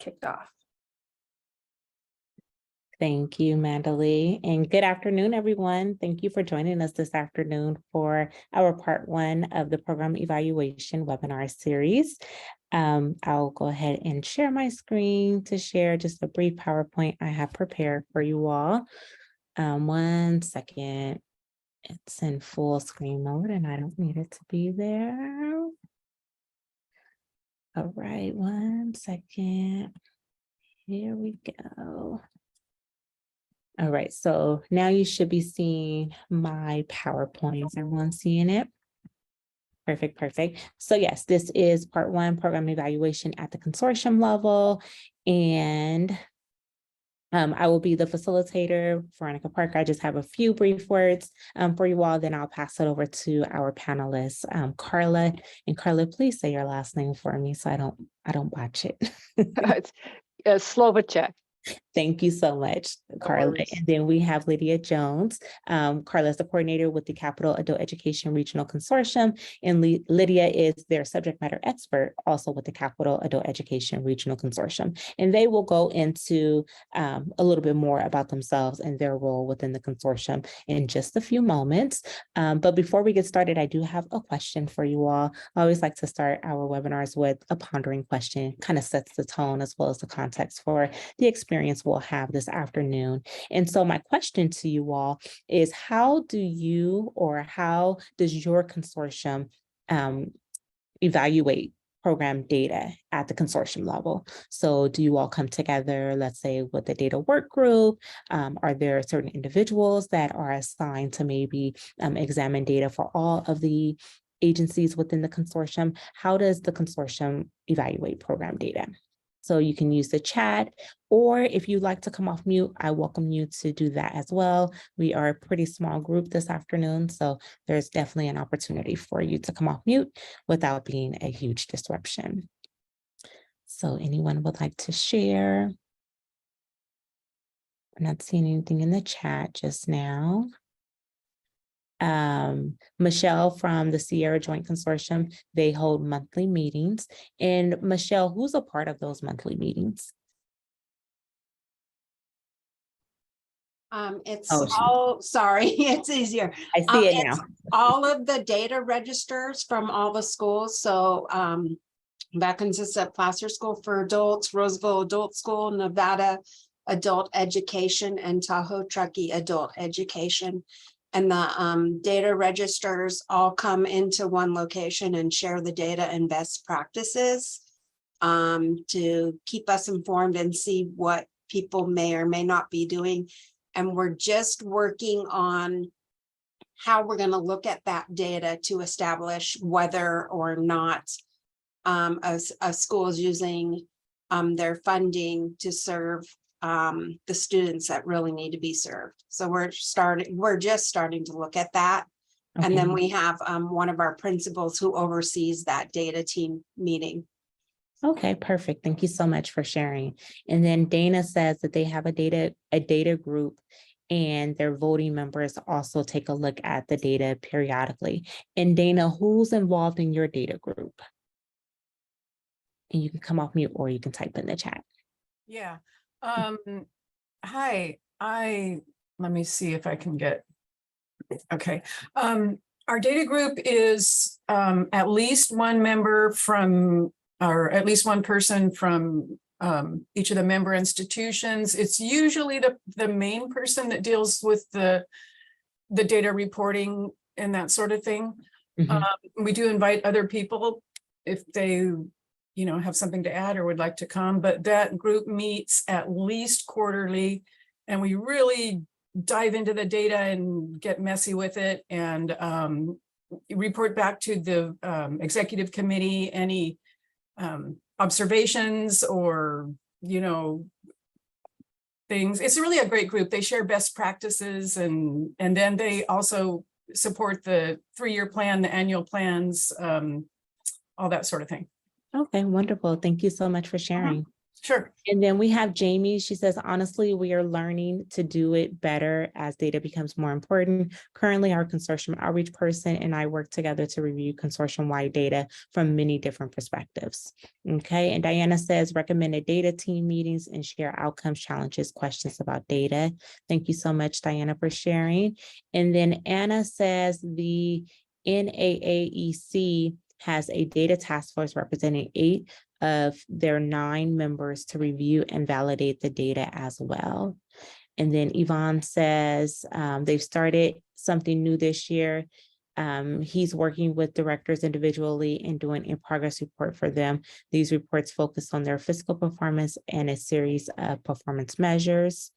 kicked off. Thank you, Mandalee, and good afternoon, everyone. Thank you for joining us this afternoon for our part one of the program evaluation webinar series. I'll go ahead and share my screen to share just a brief PowerPoint I have prepared for you all. 1 second. It's in full screen mode and I don't need it to be there. All right, 1 second. Here we go. All right, so now you should be seeing my PowerPoint. Is everyone seeing it? Perfect, perfect. So yes, this is part one, program evaluation at the consortium level. And I will be the facilitator, Veronica Parker. I just have a few brief words for you all, then I'll pass it over to our panelists, Carla. And Carla, please say your last name for me so I don't botch it. It's Slovacek. Thank you so much, Carla. And then we have Lydia Jones. Carla is the coordinator with the Capital Adult Education Regional Consortium, and Lydia is their subject matter expert, also with the Capital Adult Education Regional Consortium. And they will go into a little bit more about themselves and their role within the consortium in just a few moments. But before we get started, I do have a question for you all. I always like to start our webinars with a pondering question, kind of sets the tone as well as the context for the experience we'll have this afternoon. And so my question to you all is, how does your consortium evaluate program data at the consortium level? So do you all come together, let's say with a data work group? Are there certain individuals that are assigned to maybe examine data for all of the agencies within the consortium? How does the consortium evaluate program data? So you can use the chat, or if you'd like to come off mute, I welcome you to do that as well. We are a pretty small group this afternoon, so there's definitely an opportunity for you to come off mute without being a huge disruption. So anyone would like to share? I'm not seeing anything in the chat just now. Michelle from the Sierra Joint Consortium, they hold monthly meetings. And Michelle, who's a part of those monthly meetings? It's it's easier. I see it now. All of the data registers from all the schools. So that consists of Placer School for Adults, Roseville Adult School, Nevada Adult Education, and Tahoe Truckee Adult Education. And the data registers all come into one location and share the data and best practices to keep us informed and see what people may or may not be doing. And we're just working on how we're going to look at that data to establish whether or not a school is using their funding to serve the students that really need to be served. So we're just starting to look at that. Okay. And then we have one of our principals who oversees that data team meeting. Okay, perfect. Thank you so much for sharing. And then Dana says that they have a data group, and their voting members also take a look at the data periodically. And Dana, who's involved in your data group? And you can come off mute or you can type in the chat. Yeah. Hi, let me see if I can get, okay. Our data group is at least one member from, or at least one person from each of the member institutions. It's usually the main person that deals with the data reporting and that sort of thing. We do invite other people if they have something to add or would like to come, but that group meets at least quarterly, and we really dive into the data and get messy with it and report back to the executive committee any observations or, things. It's really a great group. They share best practices, and then they also support the 3-year plan, the annual plans, all that sort of thing. Okay, wonderful. Thank you so much for sharing. Sure. And then we have Jamie. She says, honestly, we are learning to do it better as data becomes more important. Currently, our consortium outreach person and I work together to review consortium-wide data from many different perspectives. Okay, and Diana says, recommended data team meetings and share outcomes, challenges, questions about data. Thank you so much, Diana, for sharing. And then Anna says the NAAEC has a data task force representing 8 of their 9 members to review and validate the data as well. And then Yvonne says they've started something new this year. He's working with directors individually and doing a progress report for them. These reports focus on their fiscal performance and a series of performance measures.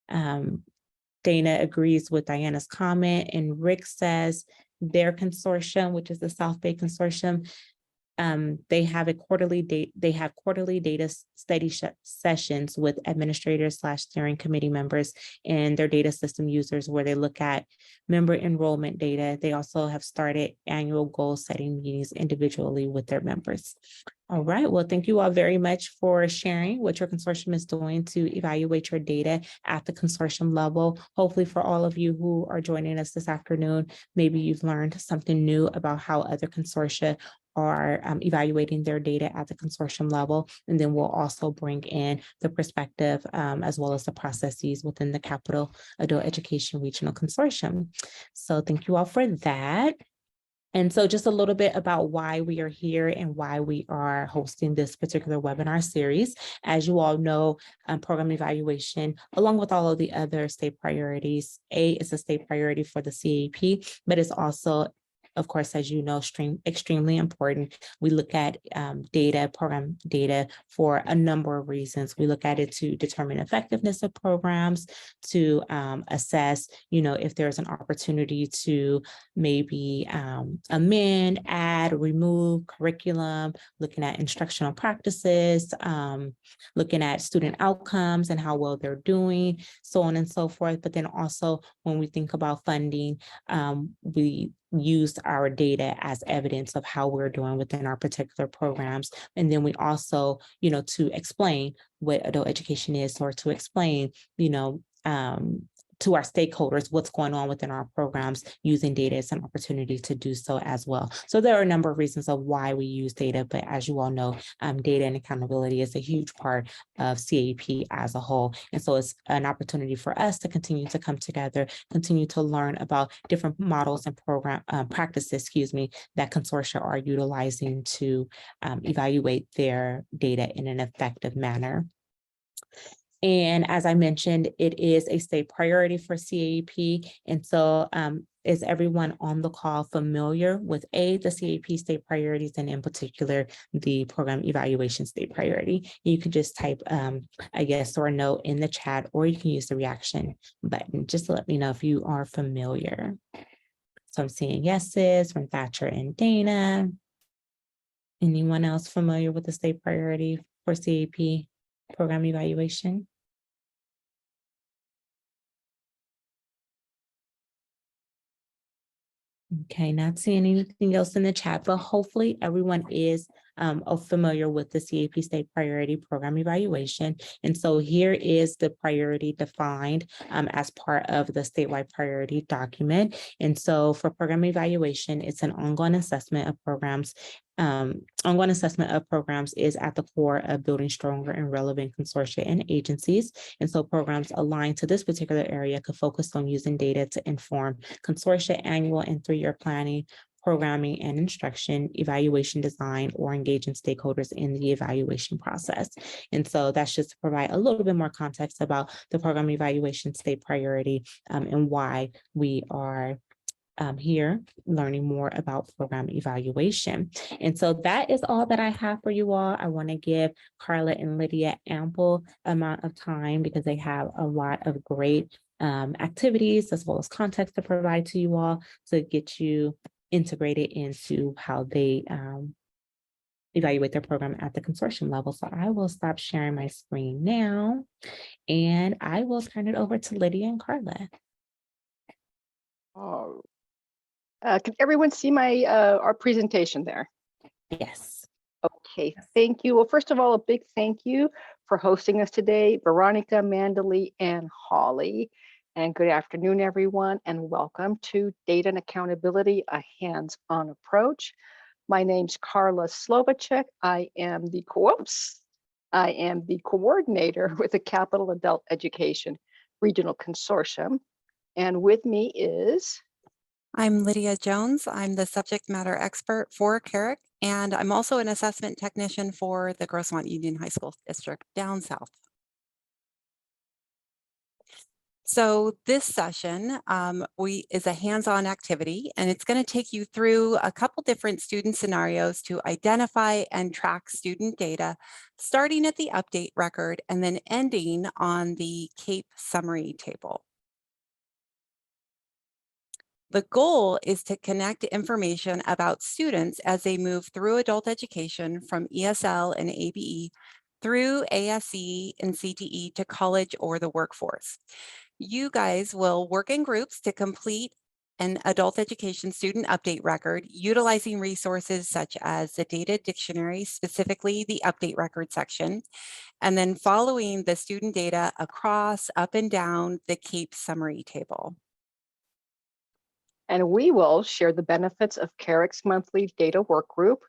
Dana agrees with Diana's comment, and Rick says their consortium, which is the South Bay Consortium, they have quarterly data study sessions with administrators / steering committee members and their data system users where they look at member enrollment data. They also have started annual goal setting meetings individually with their members. All right, well, thank you all very much for sharing what your consortium is doing to evaluate your data at the consortium level. Hopefully for all of you who are joining us this afternoon, maybe you've learned something new about how other consortia are evaluating their data at the consortium level. And then we'll also bring in the perspective as well as the processes within the Capital Adult Education Regional Consortium. So thank you all for that. And so just a little bit about why we are here and why we are hosting this particular webinar series. As you all know, program evaluation, along with all of the other state priorities, is a state priority for the CAP, but it's also, of course, as you know, extremely important. We look at program data for a number of reasons. We look at it to determine effectiveness of programs, to assess, if there's an opportunity to maybe amend, add, remove curriculum, looking at instructional practices, looking at student outcomes and how well they're doing, so on and so forth. But then also when we think about funding, we used our data as evidence of how we're doing within our particular programs. And then we also, to explain what adult education is, or to explain, to our stakeholders what's going on within our programs, using data as an opportunity to do so as well. So there are a number of reasons of why we use data, but as you all know, data and accountability is a huge part of CAP as a whole. And so it's an opportunity for us to continue to come together, continue to learn about different models and program practices, that consortia are utilizing to evaluate their data in an effective manner. And as I mentioned, it is a state priority for CAP. And so is everyone on the call familiar with the CAP state priorities, and in particular, the program evaluation state priority? You can just type a yes or a no in the chat, or you can use the reaction button just to let me know if you are familiar. So I'm seeing yeses from Thatcher and Dana. Anyone else familiar with the state priority for CAP program evaluation? Okay, not seeing anything else in the chat, but hopefully everyone is familiar with the CAP state priority program evaluation. And so here is the priority defined as part of the statewide priority document. And so for program evaluation, it's an ongoing assessment of programs. Ongoing assessment of programs is at the core of building stronger and relevant consortia and agencies. And so programs aligned to this particular area could focus on using data to inform consortia annual and 3-year planning, programming and instruction, evaluation design, or engaging stakeholders in the evaluation process. And so that's just to provide a little bit more context about the program evaluation state priority and why we are here learning more about program evaluation. And so that is all that I have for you all. I want to give Carla and Lydia ample amount of time because they have a lot of great activities as well as context to provide to you all to get you integrated into how they evaluate their program at the consortium level. So I will stop sharing my screen now and I will turn it over to Lydia and Carla. Oh. Can everyone see my our presentation there? Yes. Okay, thank you. Well, first of all, a big thank you for hosting us today, Veronica, Mandalee, and Holly. And good afternoon, everyone, and welcome to Data and Accountability, a hands-on approach. My name's Carla Slovacek. I am the coordinator with the Capital Adult Education Regional Consortium. And with me is... I'm Lydia Jones. I'm the subject matter expert for CARIC, and I'm also an assessment technician for the Grossmont Union High School District down south. So this session is a hands-on activity, and it's going to take you through a couple different student scenarios to identify and track student data, starting at the update record and then ending on the CAPE summary table. The goal is to connect information about students as they move through adult education from ESL and ABE through ASE and CTE to college or the workforce. You guys will work in groups to complete an adult education student update record utilizing resources such as the data dictionary, specifically the update record section, and then following the student data across, up and down the CAPE summary table. And we will share the benefits of CARIC's monthly data work group.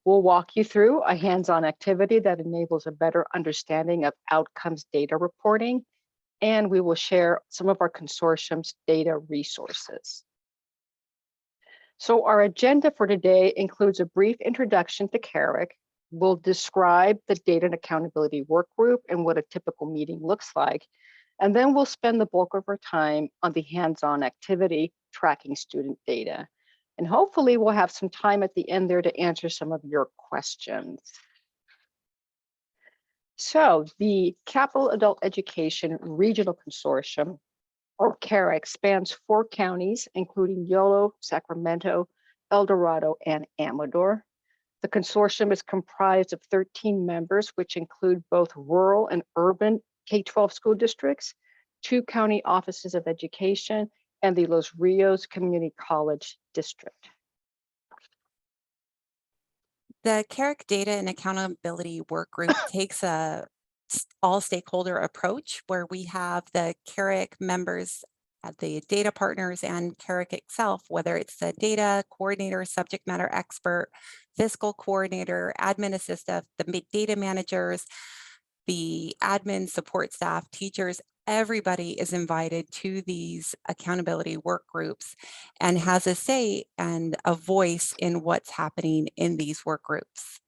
We'll walk you through a hands-on activity that enables a better understanding of outcomes data reporting, and we will share some of our consortium's data resources. So our agenda for today includes a brief introduction to CARIC. We'll describe the data and accountability work group and what a typical meeting looks like. And then we'll spend the bulk of our time on the hands-on activity tracking student data. And hopefully we'll have some time at the end there to answer some of your questions. So the Capital Adult Education Regional Consortium, or CARIC, spans 4 counties, including Yolo, Sacramento, El Dorado, and Amador. The consortium is comprised of 13 members, which include both rural and urban K-12 school districts, 2 county offices of education, and the Los Rios Community College District. The CARIC Data and Accountability Work Group takes a all-stakeholder approach where we have the CARIC members, the data partners, and CARIC itself, whether it's the data coordinator, subject matter expert, fiscal coordinator, admin assistant, the data managers, the admin support staff, teachers. Everybody is invited to these accountability work groups and has a say and a voice in what's happening in these work groups.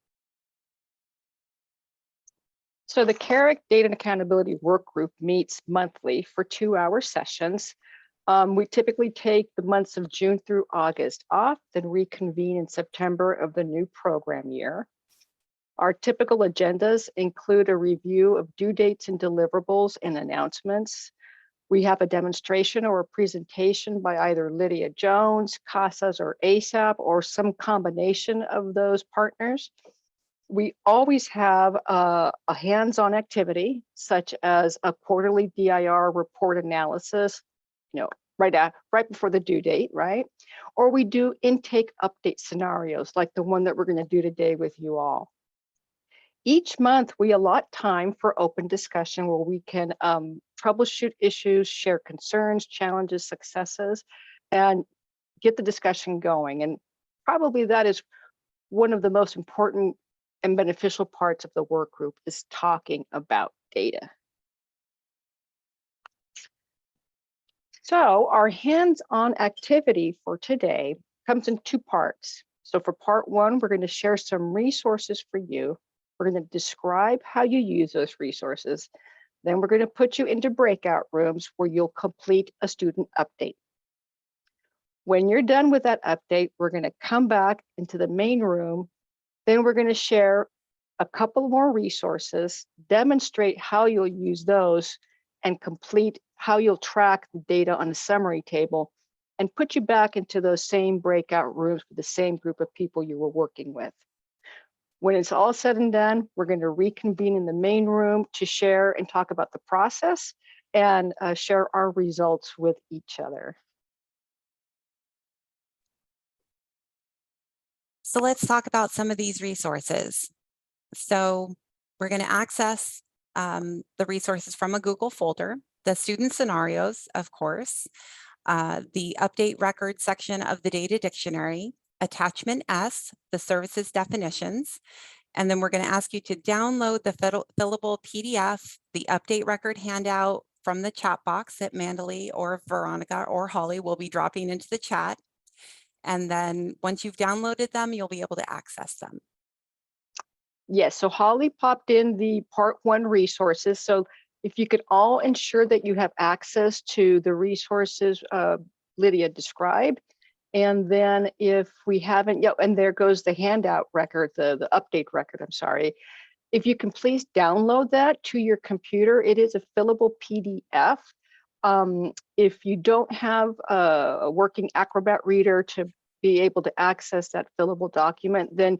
So the CARIC Data and Accountability Work Group meets monthly for 2-hour sessions. We typically take the months of June through August off, then reconvene in September of the new program year. Our typical agendas include a review of due dates and deliverables and announcements. We have a demonstration or a presentation by either Lydia Jones, CASAS, or ASAP, or some combination of those partners. We always have a hands-on activity, such as a quarterly DIR report analysis, right before the due date, right? Or we do intake update scenarios like the one that we're going to do today with you all. Each month, we allot time for open discussion where we can troubleshoot issues, share concerns, challenges, successes, and get the discussion going. And probably that is one of the most important and beneficial parts of the work group, is talking about data. So our hands-on activity for today comes in 2 parts. So for part 1, we're going to share some resources for you. We're going to describe how you use those resources. Then we're going to put you into breakout rooms where you'll complete a student update. When you're done with that update, we're going to come back into the main room. Then we're going to share a couple more resources, demonstrate how you'll use those, and complete how you'll track the data on the summary table, and put you back into those same breakout rooms with the same group of people you were working with. When it's all said and done, we're going to reconvene in the main room to share and talk about the process and share our results with each other. So let's talk about some of these resources. So we're going to access the resources from a Google folder, the student scenarios, of course, the update record section of the data dictionary, attachment S, the services definitions, and then we're going to ask you to download the fillable PDF, the update record handout from the chat box that Mandalee or Veronica or Holly will be dropping into the chat. And then once you've downloaded them, you'll be able to access them. Yes, so Holly popped in the part 1 resources. So if you could all ensure that you have access to the resources Lydia described. And then if we haven't yet, and there goes the handout record, the update record, I'm sorry. If you can please download that to your computer, it is a fillable PDF. If you don't have a working Acrobat reader to be able to access that fillable document, then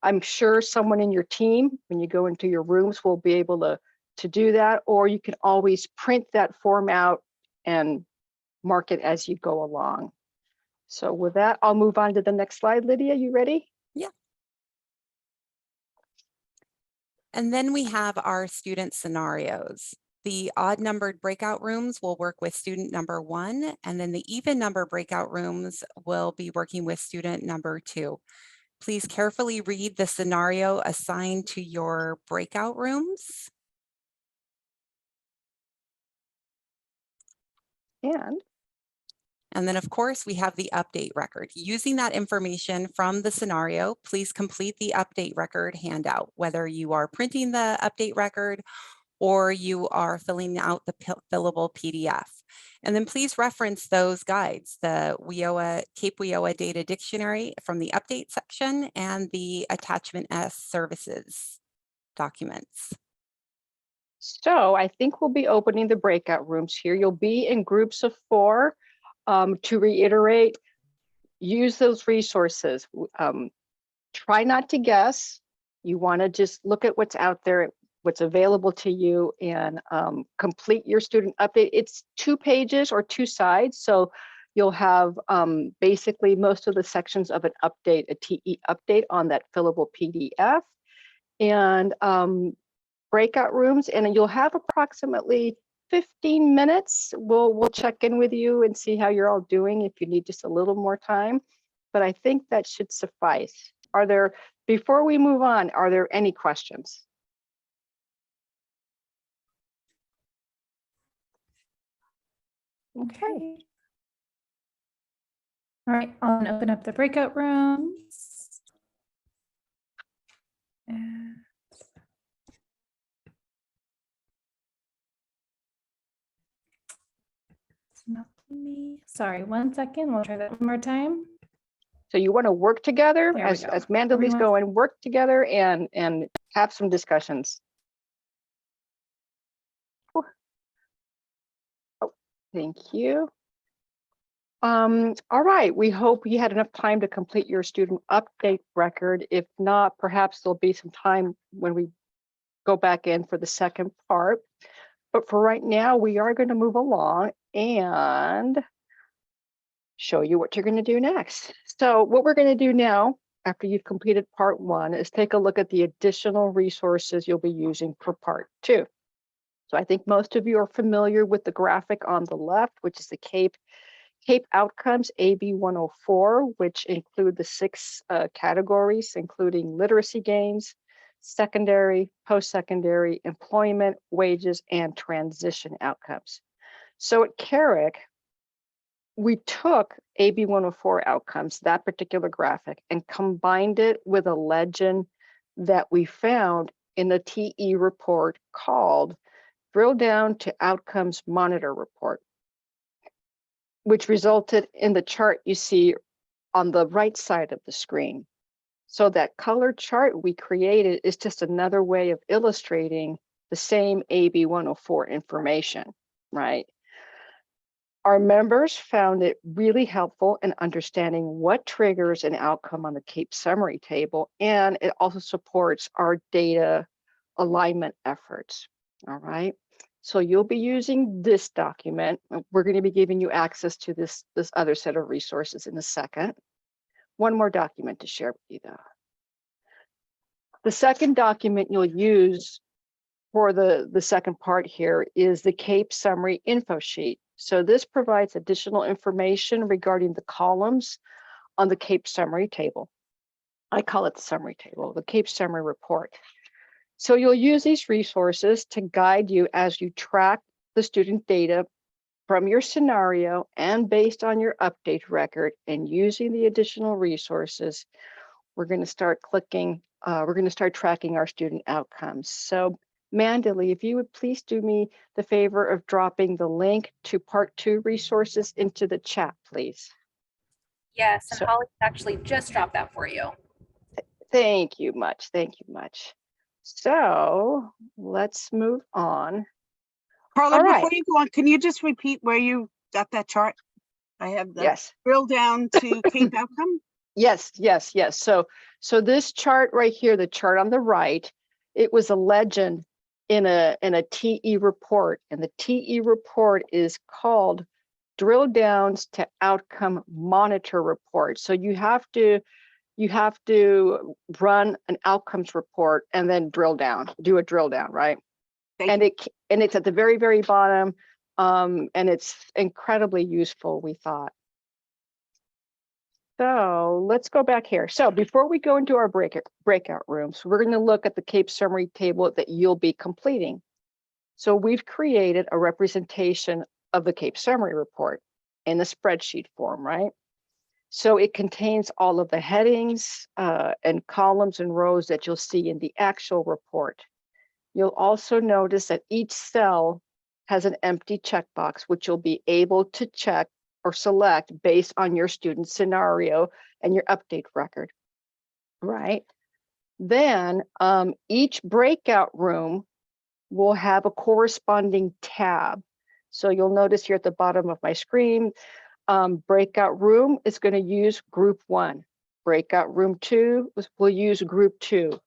I'm sure someone in your team, when you go into your rooms, will be able to do that, or you can always print that form out and mark it as you go along. So with that, I'll move on to the next slide. Lydia, you ready? Yeah. And then we have our student scenarios. The odd numbered breakout rooms will work with student number 1, and then the even number breakout rooms will be working with student number 2. Please carefully read the scenario assigned to your breakout rooms. And then, of course, we have the update record. Using that information from the scenario, please complete the update record handout, whether you are printing the update record or you are filling out the fillable PDF. And then please reference those guides, the Cape WIOA Data Dictionary from the update section and the attachment S services documents. So I think we'll be opening the breakout rooms here. You'll be in groups of 4. To reiterate, use those resources. Try not to guess. You want to just look at what's out there, what's available to you, and complete your student update. It's 2 pages or 2 sides, so you'll have basically most of the sections of an update, a TE update on that fillable PDF, and breakout rooms, and you'll have approximately 15 minutes. We'll check in with you and see how you're all doing if you need just a little more time, but I think that should suffice. Before we move on, are there any questions? Okay. All right, I'll open up the breakout rooms. And it's not me. Sorry, 1 second. We'll try that one more time. So you want to work together There we as go. Mandalee's Everyone- going, work together and have some discussions. Oh, thank you. All right, we hope you had enough time to complete your student update record. If not, perhaps there'll be some time when we go back in for the second part. But for right now, we are going to move along and show you what you're going to do next. So what we're going to do now, after you've completed part 1, is take a look at the additional resources you'll be using for part 2. So I think most of you are familiar with the graphic on the left, which is the CAPE outcomes AB 104, which include the 6 categories, including literacy gains, secondary, post-secondary, employment, wages, and transition outcomes. So at Carrick, we took AB 104 outcomes, that particular graphic, and combined it with a legend that we found in the TE report called Drill Down to Outcomes Monitor Report, which resulted in the chart you see on the right side of the screen. So that color chart we created is just another way of illustrating the same AB 104 information, right? Our members found it really helpful in understanding what triggers an outcome on the CAPE summary table, and it also supports our data alignment efforts, all right? So you'll be using this document. We're going to be giving you access to this other set of resources in a second. One more document to share with you though. The second document you'll use for the second part here is the CAPE summary info sheet. So this provides additional information regarding the columns on the CAPE summary table. I call it the summary table, the CAPE summary report. So you'll use these resources to guide you as you track the student data from your scenario and based on your update record. And using the additional resources, we're going to start tracking our student outcomes. So Mandalee, if you would please do me the favor of dropping the link to part 2 resources into the chat, please. Yes, and So- Holly actually just dropped that for you. Thank you much. Thank you much. So let's move on. Carla, All right. before you go on, can you just repeat where you got that chart? I have the Yes. drill down to CAPE outcome. Yes. So this chart right here, the chart on the right, it was a legend in a TE report, and the TE report is called Drill Downs to Outcome Monitor Report. So you have to run an outcomes report and then do a drill down, right? Thank you. It's at the very, very bottom, and it's incredibly useful, we thought. So let's go back here. So before we go into our breakout rooms, we're going to look at the CAPE summary table that you'll be completing. So we've created a representation of the CAPE summary report in the spreadsheet form, right? So it contains all of the headings and columns and rows that you'll see in the actual report. You'll also notice that each cell has an empty checkbox, which you'll be able to check or select based on your student scenario and your update record, right? Then each breakout room will have a corresponding tab. So you'll notice here at the bottom of my screen, breakout room is going to use group 1. Breakout room 2 will use group 2,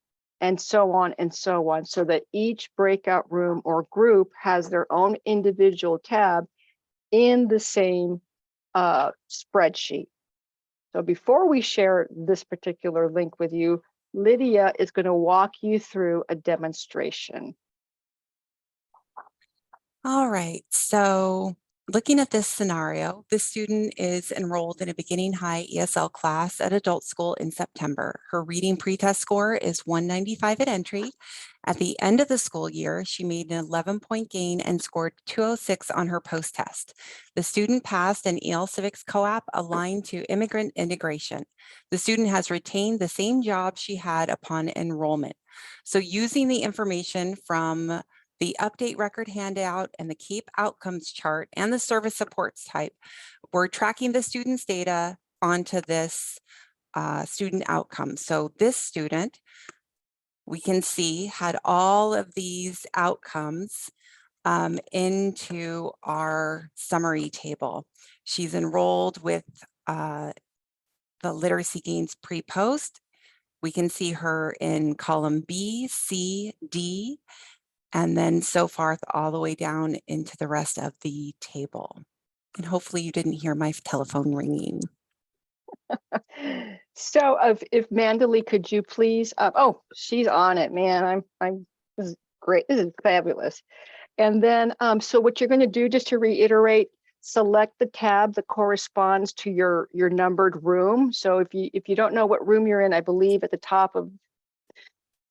and so on and so on, so that each breakout room or group has their own individual tab in the same spreadsheet. So before we share this particular link with you, Lydia is going to walk you through a demonstration. All right, so looking at this scenario, this student is enrolled in a beginning high ESL class at adult school in September. Her reading pretest score is 195 at entry. At the end of the school year, she made an 11-point gain and scored 206 on her post-test. The student passed an EL Civics co-op aligned to immigrant integration. The student has retained the same job she had upon enrollment. So using the information from the update record handout and the CAPE outcomes chart and the service supports type, we're tracking the student's data onto this student outcome. So this student, we can see, had all of these outcomes into our summary table. She's enrolled with the literacy gains pre-post. We can see her in column B, C, D, and then so forth all the way down into the rest of the table. And hopefully you didn't hear my telephone ringing. So if Mandalee, could you please, oh, she's on it, man. This is great. This is fabulous. And then, so what you're going to do, just to reiterate, select the tab that corresponds to your numbered room. So if you don't know what room you're in, I believe at the top of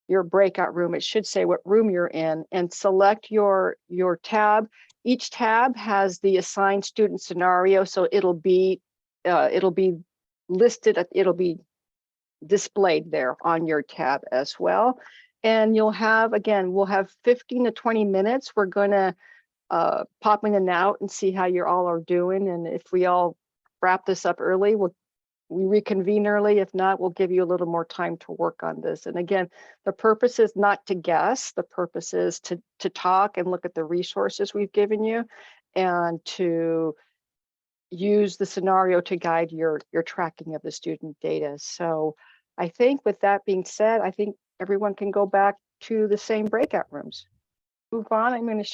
your breakout room, it should say what room you're in, and select your tab. Each tab has the assigned student scenario, so it'll be listed, it'll be displayed there on your tab as well. And you'll have, again, we'll have 15 to 20 minutes. We're gonna pop in and out and see how you all are doing. And if we all wrap this up early, we reconvene early. If not, we'll give you a little more time to work on this. And again, the purpose is not to guess. The purpose is to talk and look at the resources we've given you and to use the scenario to guide your tracking of the student data. So I think with that being said, I think everyone can go back to the same breakout rooms. Move on. I'm going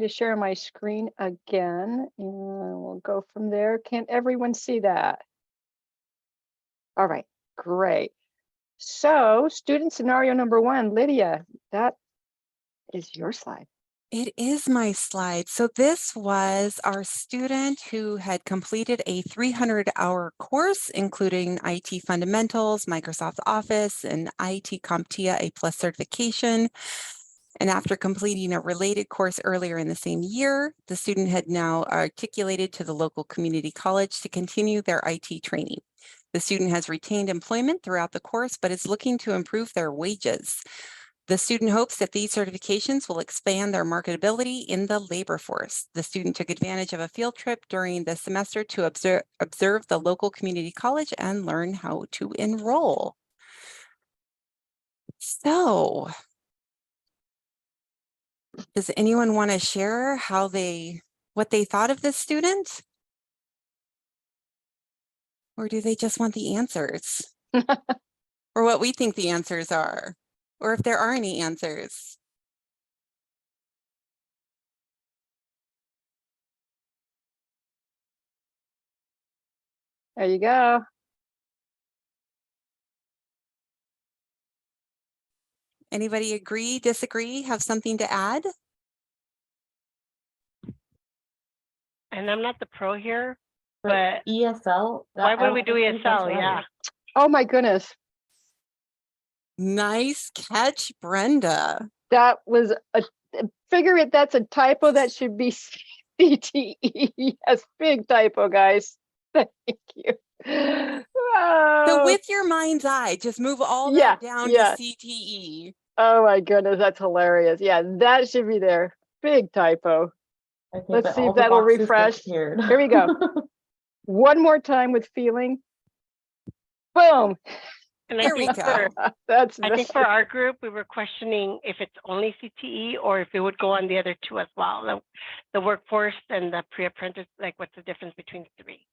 to share my screen again, and we'll go from there. Can everyone see that? All right, great. So student scenario number 1, Lydia, that is your slide. It is my slide. So this was our student who had completed a 300-hour course, including IT fundamentals, Microsoft Office, and IT CompTIA A+ certification. And after completing a related course earlier in the same year, the student had now articulated to the local community college to continue their IT training. The student has retained employment throughout the course, but is looking to improve their wages. The student hopes that these certifications will expand their marketability in the labor force. The student took advantage of a field trip during the semester to observe the local community college and learn how to enroll. So, does anyone want to share what they thought of this student? Or do they just want the answers? Or what we think the answers are? Or if there are any answers? There you go. Anybody agree, disagree, have something to add? And I'm not the pro here, But but ESL. why would we do ESL? Yeah. Oh my goodness. Nice catch, Brenda. That was figure it, that's a typo. That should be CTE. Yes, big typo, guys. Thank you. So Oh, with your mind's eye, just move all yeah, that down yeah. to CTE. Oh my goodness, that's hilarious. Yeah, that should be there. Big typo. Okay, Let's but see all if the that'll boxes refresh. disappeared. Here we go. One more time with feeling. Boom. And There we go. That's I think for our group, we were questioning if it's only CTE or if it would go on the other two as well. The workforce and the pre-apprentice, like what's the difference between the three?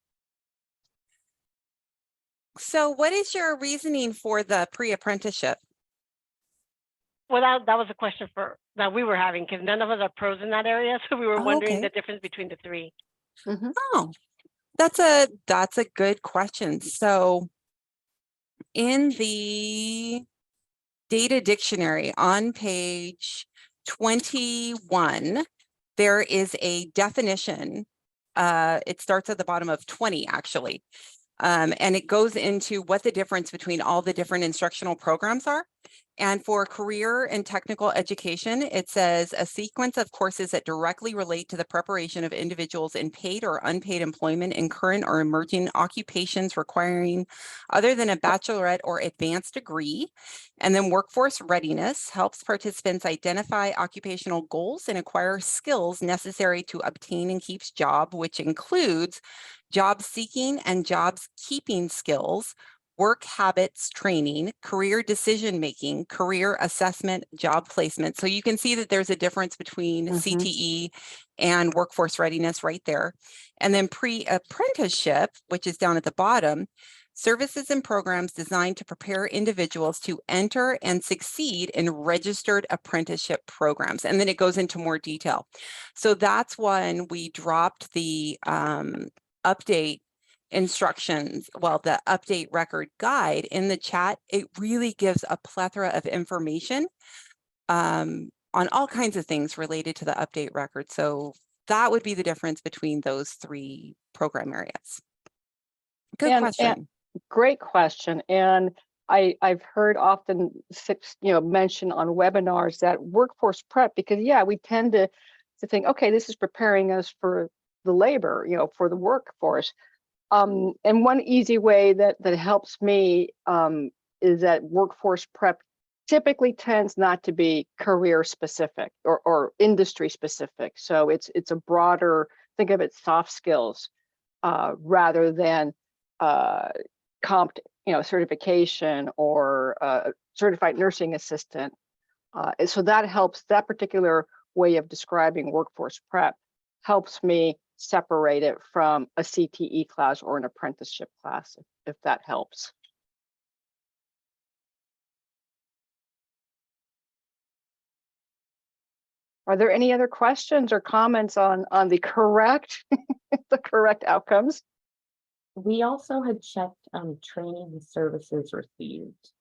So what is your reasoning for the pre-apprenticeship? Well, that was a question that we were having because none of us are pros in that area. So we were wondering the difference between the three. Mhm. Oh, that's a good question. So in the data dictionary on page 21, there is a definition. It starts at the bottom of 20, actually. And it goes into what the difference between all the different instructional programs are. And for career and technical education, it says a sequence of courses that directly relate to the preparation of individuals in paid or unpaid employment in current or emerging occupations requiring other than a baccalaureate or advanced degree. And then workforce readiness helps participants identify occupational goals and acquire skills necessary to obtain and keep job, which includes job seeking and jobs keeping skills, work habits training, career decision making, career assessment, job placement. So you can see that there's a difference between CTE and workforce readiness right there. And then pre-apprenticeship, which is down at the bottom, services and programs designed to prepare individuals to enter and succeed in registered apprenticeship programs. And then it goes into more detail. So that's when we dropped the update instructions, well, the update record guide in the chat. It really gives a plethora of information on all kinds of things related to the update record. So that would be the difference between those three program areas. Good question. And great question. And I've heard often mentioned on webinars that workforce prep, because yeah, we tend to think, okay, this is preparing us for the labor, for the workforce. And one easy way that helps me is that workforce prep typically tends not to be career specific or industry specific. So it's a broader, think of it, soft skills rather than certification or certified nursing assistant. So that helps. That particular way of describing workforce prep helps me separate it from a CTE class or an apprenticeship class, if that helps. Are there any other questions or comments on the correct the correct outcomes? We also had checked training services received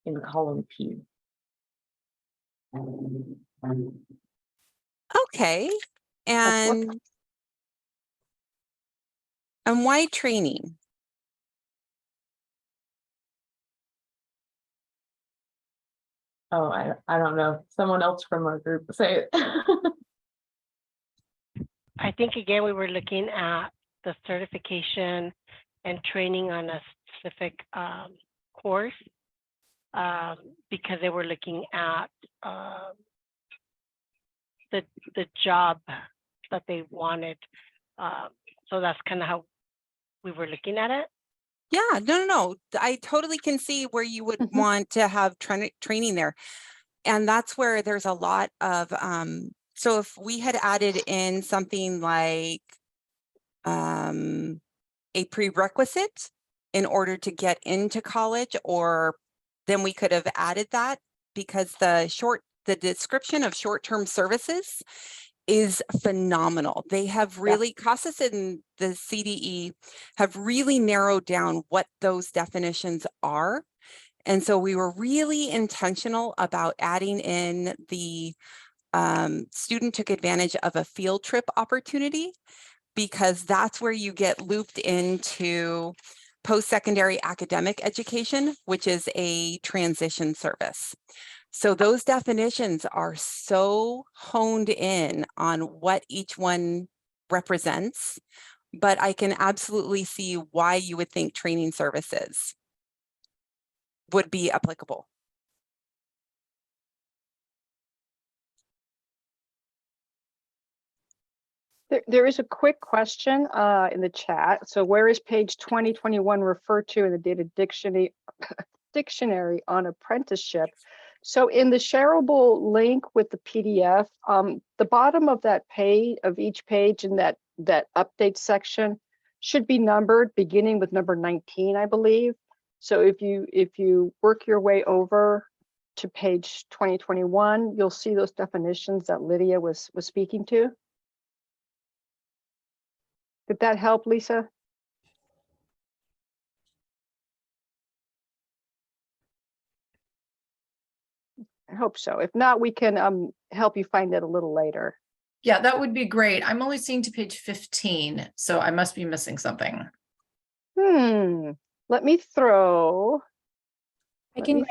in column P. Okay, That's what- and why training? Oh, I don't know. Someone else from our group say it. I think again, we were looking at the certification and training on a specific course because they were looking at the job that they wanted. So that's kind of how we were looking at it. Yeah, no. I totally can see where you would Mhm. want to have training there. And that's where there's a lot of, so if we had added in something like a prerequisite in order to get into college, or then we could have added that, because the description of short-term services is phenomenal. They have really, CASAS and the CDE have really narrowed down what those definitions are. And so we were really intentional about adding in the student took advantage of a field trip opportunity, because that's where you get looped into post-secondary academic education, which is a transition service. So those definitions are so honed in on what each one represents, but I can absolutely see why you would think training services would be applicable. There is a quick question in the chat. So where is page 2021 referred to in the data dictionary on apprenticeship? So in the shareable link with the PDF, the bottom of that page, of each page in that update section should be numbered beginning with number 19, I believe. So if you work your way over to page 2021, you'll see those definitions that Lydia was speaking to. Did that help, Lisa? I hope so. If not, we can help you find it a little later. Yeah, that would be great. I'm only seeing to page 15, so I must be missing something. Let me throw. I can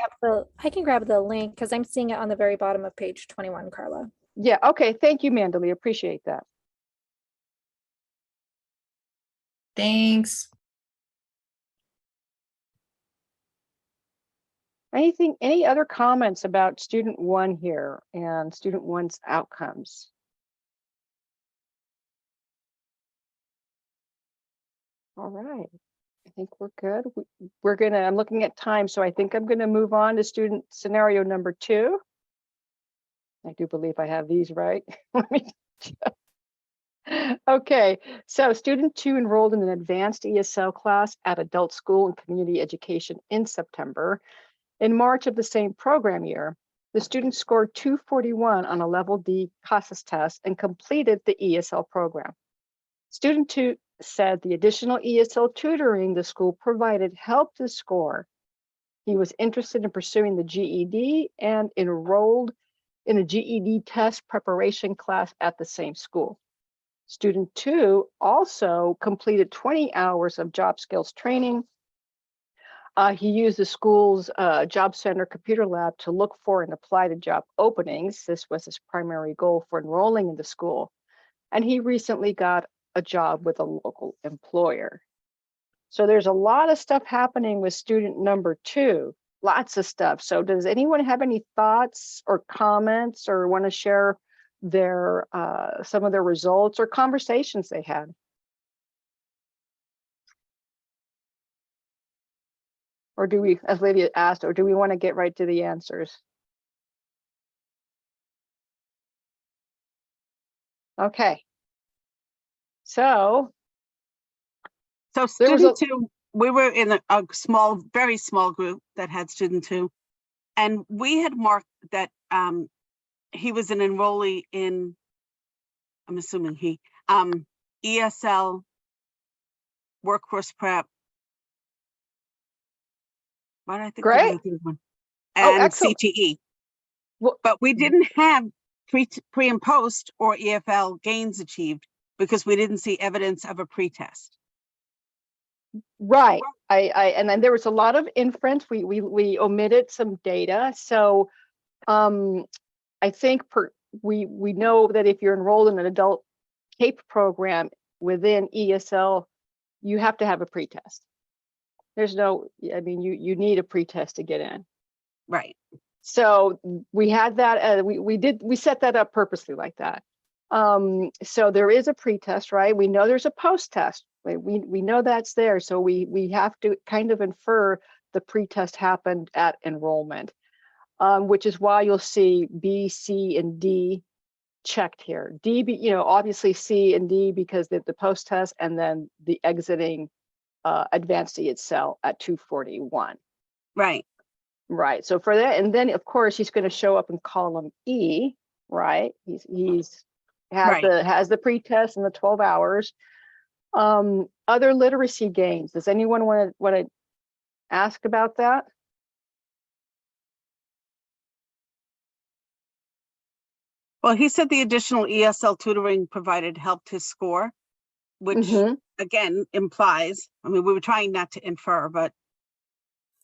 grab the link because I'm seeing it on the very bottom of page 21, Carla. Yeah, okay. Thank you, Mandalee. Appreciate that. Thanks. Any other comments about student one here and student one's outcomes? All right. I think we're good. I'm looking at time, so I think I'm gonna move on to student scenario number 2. I do believe I have these right. Let me check. Okay, so student 2 enrolled in an advanced ESL class at adult school and community education in September. In March of the same program year, the student scored 241 on a level D CASAS test and completed the ESL program. Student 2 said the additional ESL tutoring the school provided helped his score. He was interested in pursuing the GED and enrolled in a GED test preparation class at the same school. Student 2 also completed 20 hours of job skills training. He used the school's job center computer lab to look for and apply to job openings. This was his primary goal for enrolling in the school. And he recently got a job with a local employer. So there's a lot of stuff happening with student number 2, lots of stuff. So does anyone have any thoughts or comments or want to share their some of their results or conversations they had? Or do we, as Lydia asked, or do we want to get right to the answers? Okay. So there was student 2, we were in a small, very small group that had student 2, and we had marked that he was an enrollee in, I'm assuming he, ESL, workforce prep. Why did I think of great. the third one? Oh, And excellent. CTE. But we didn't have pre and post or EFL gains achieved because we didn't see evidence of a pretest. Right. And then there was a lot of inference. We omitted some data. So I think we know that if you're enrolled in an adult CAPE program within ESL, you have to have a pretest. There's no, I mean, you need a pretest to get in. Right. So we had that, we set that up purposely like that. So there is a pretest, right? We know there's a post test. We know that's there. So we have to kind of infer the pretest happened at enrollment, which is why you'll see B, C, and D checked here. D, obviously C and D because the post test, and then the exiting advanced ESL at 241. Right. Right. So for that, and then of course he's going to show up in column E, right? He's has the pretest and the 12 hours. Other literacy gains. Does anyone want to ask about that? Well, he said the additional ESL tutoring provided helped his score, which again implies, I mean, we were trying not to infer, but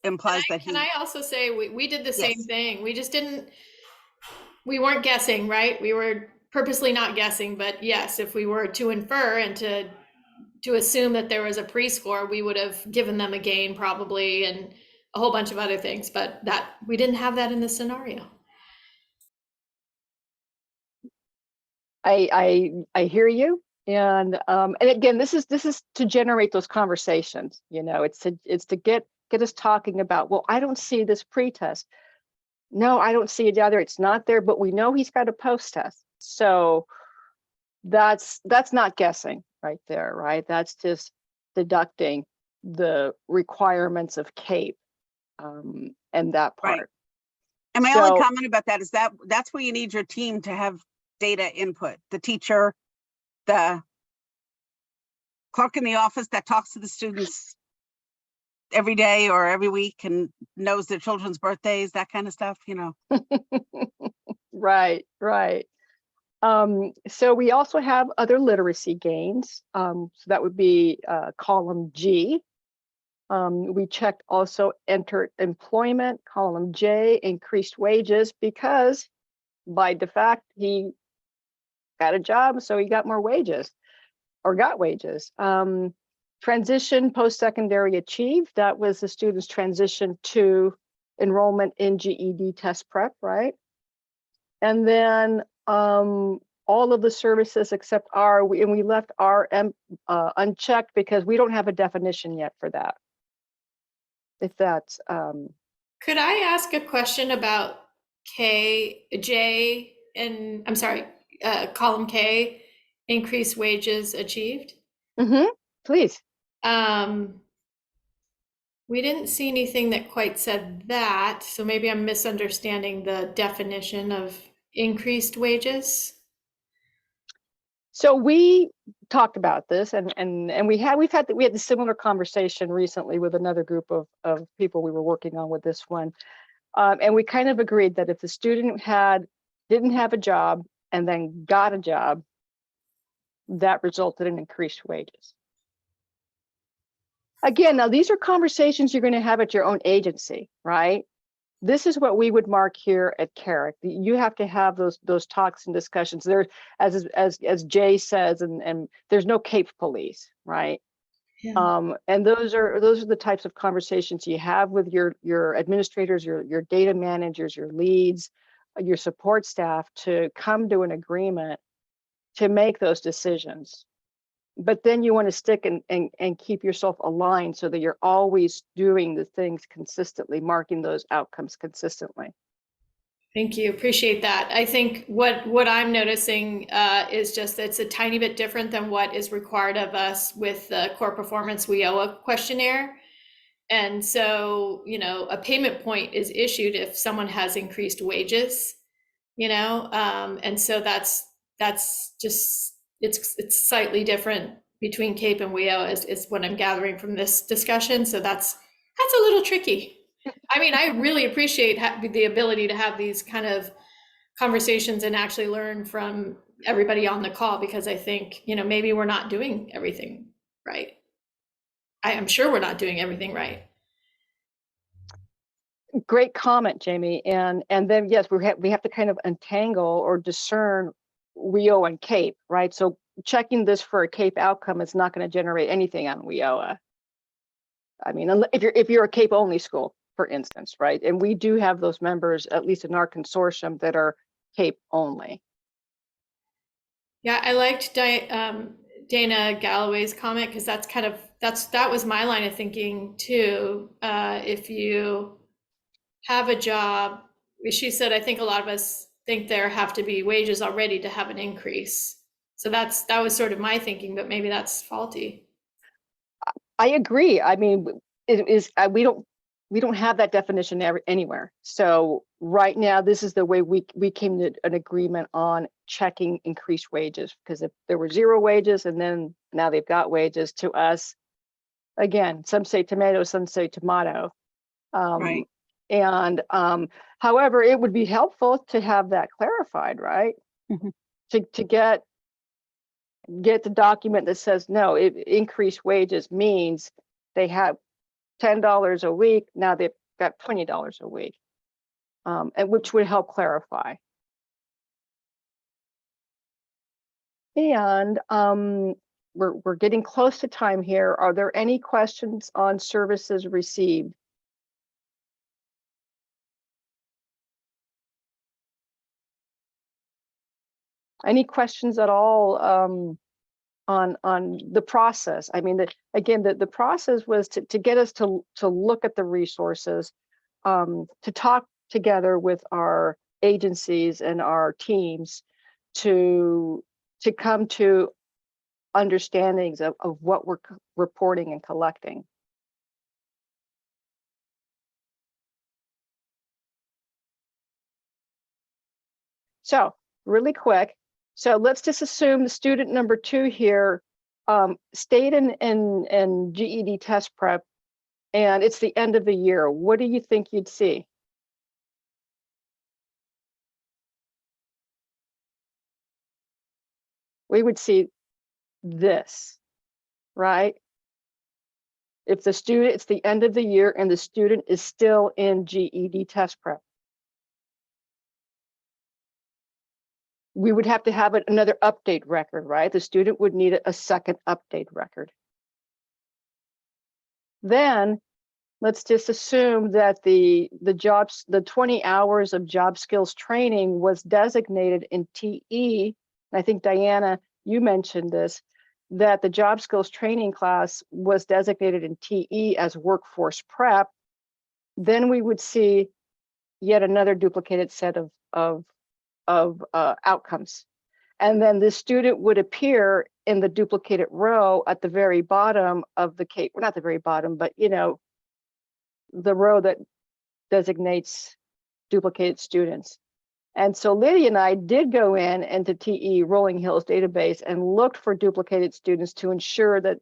implies that he. Can I also say we did the same thing. We just we weren't guessing, right? We were purposely not guessing, but yes, if we were to infer and to assume that there was a pre-score, we would have given them a gain probably and a whole bunch of other things, but that we didn't have that in this scenario. I hear you. And again, this is to generate those conversations, it's to get us talking about, well, I don't see this pretest. No, I don't see it either. It's not there, but we know he's got a post test. So that's not guessing right there, right? That's just deducting the requirements of CAPE and that part. Right. And my only comment about that is that's where you need your team to have data input. The teacher, the clerk in the office that talks to the students every day or every week and knows their children's birthdays, that kind of stuff, Right. So we also have other literacy gains. So that would be column G. We checked also entered employment, column J, increased wages, because by default he got a job, so he got more wages or got wages. Transition post-secondary achieved, that was the student's transition to enrollment in GED test prep, right? And then all of the services except R, we left R unchecked because we don't have a definition yet for that. If that's Could I ask a question about J, and I'm sorry, column K, increased wages achieved? Please. We didn't see anything that quite said that, so maybe I'm misunderstanding the definition of increased wages. So we talked about this, and we had the similar conversation recently with another group of people we were working on with this one, and we kind of agreed that if the student didn't have a job and then got a job, that resulted in increased wages. Again, now these are conversations you're going to have at your own agency, right? This is what we would mark here at Carrick. You have to have those talks and discussions. There, as Jay says, and there's no CAPE police, right? Yeah. And those are the types of conversations you have with your administrators, your data managers, your leads, your support staff to come to an agreement to make those decisions. But then you want to stick and keep yourself aligned so that you're always doing the things consistently, marking those outcomes consistently. Thank you. Appreciate that. I think what I'm noticing is just that it's a tiny bit different than what is required of us with the core performance WIOA questionnaire. And so, a payment point is issued if someone has increased wages, and so that's just, it's slightly different between CAPE and WIOA is what I'm gathering from this discussion. So that's a little tricky. I mean, I really appreciate the ability to have these kind of conversations and actually learn from everybody on the call, because I think, maybe we're not doing everything right. I am sure we're not doing everything right. Great comment, Jamie. And then, yes, we have to kind of untangle or discern WIO and CAPE, right? So checking this for a CAPE outcome is not going to generate anything on WIOA. I mean, if you're a CAPE only school, for instance, right? And we do have those members, at least in our consortium, that are CAPE only. Yeah, I liked Dana Galloway's comment, because that was my line of thinking too. If you have a job, she said, I think a lot of us think there have to be wages already to have an increase. So that was sort of my thinking, but maybe that's faulty. I agree. I mean, it is, we don't have that definition anywhere. So right now, this is the way we came to an agreement on checking increased wages, because if there were 0 wages and then now they've got wages, to us, again, some say tomato, some say tomato. Right. And however, it would be helpful to have that clarified, right? Mhm. To get the document that says, no, increased wages means they have $10 a week, now they've got $20 a week, and which would help clarify. And we're getting close to time here. Are there any questions on services received? Any questions at all on the process? I mean, again, the process was to get us to look at the resources, to talk together with our agencies and our teams to come to understandings of what we're reporting and collecting. So really quick, so let's just assume the student number 2 here stayed in GED test prep, and it's the end of the year. What do you think you'd see? We would see this, right? If the student, it's the end of the year and the student is still in GED test prep. We would have to have another update record, right? The student would need a second update record. Then let's just assume that the 20 hours of job skills training was designated in TE. I think, Diana, you mentioned this, that the job skills training class was designated in TE as workforce prep. Then we would see yet another duplicated set of outcomes. And then the student would appear in the duplicated row at the very bottom of the CAPE, well, not the very bottom, but the row that designates duplicated students. And so Lydia and I did go into TE Rolling Hills database and looked for duplicated students to ensure that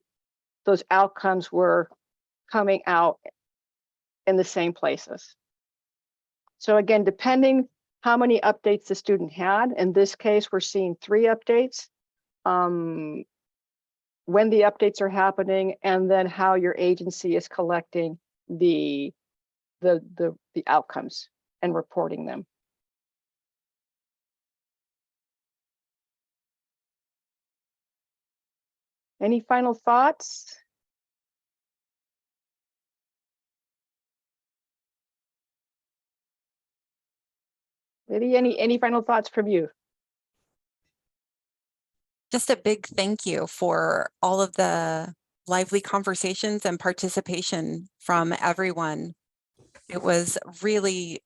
those outcomes were coming out in the same places. So again, depending how many updates the student had, in this case, we're seeing 3 updates, when the updates are happening, and then how your agency is collecting the outcomes and reporting them. Any final thoughts? Lydia, any final thoughts from you? Just a big thank you for all of the lively conversations and participation from everyone. It was really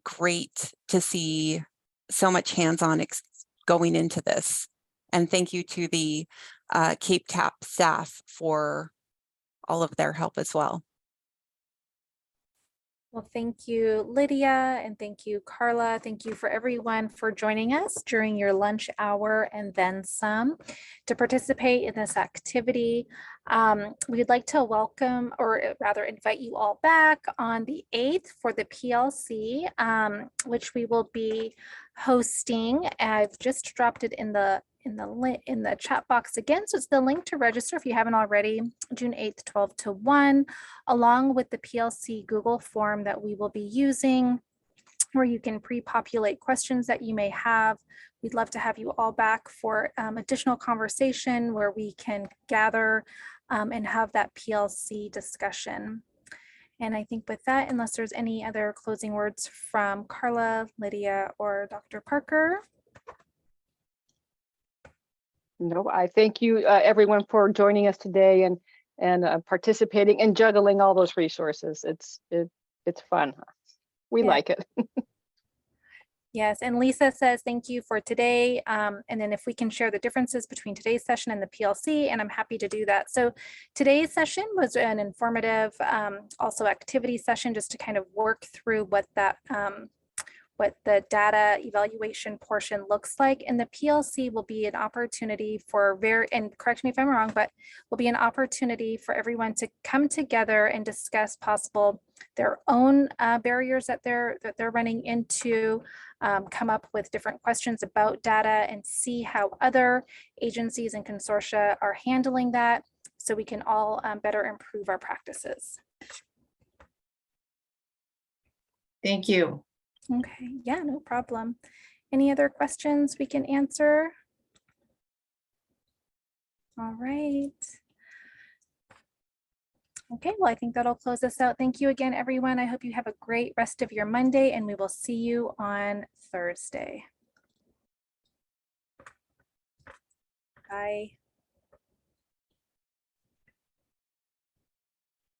great to see so much hands-on going into this. And thank you to the Cape TAP staff for all of their help as well. Well, thank you, Lydia, and thank you, Carla. Thank you for everyone for joining us during your lunch hour and then some to participate in this activity. We'd like to welcome, or rather invite you all back on the 8th for the PLC, which we will be hosting. I've just dropped it in the chat box again. So it's the link to register if you haven't already, June 8th, 12 to 1, along with the PLC Google form that we will be using, where you can pre-populate questions that you may have. We'd love to have you all back for additional conversation where we can gather and have that PLC discussion. And I think with that, unless there's any other closing words from Carla, Lydia, or Dr. Parker. No, I thank you, everyone, for joining us today and participating and juggling all those resources. It's fun. We like it. Yes, and Lisa says thank you for today. And then if we can share the differences between today's session and the PLC, and I'm happy to do that. So today's session was an informative, also activity session, just to kind of work through what that what the data evaluation portion looks like. And the PLC will be an opportunity for and correct me if I'm wrong, but will be an opportunity for everyone to come together and discuss possible their own barriers that they're running into, come up with different questions about data and see how other agencies and consortia are handling that, so we can all better improve our practices. Thank you. Okay, yeah, no problem. Any other questions we can answer? All right. Okay, well, I think that'll close us out. Thank you again, everyone. I hope you have a great rest of your Monday, and we will see you on Thursday. Bye.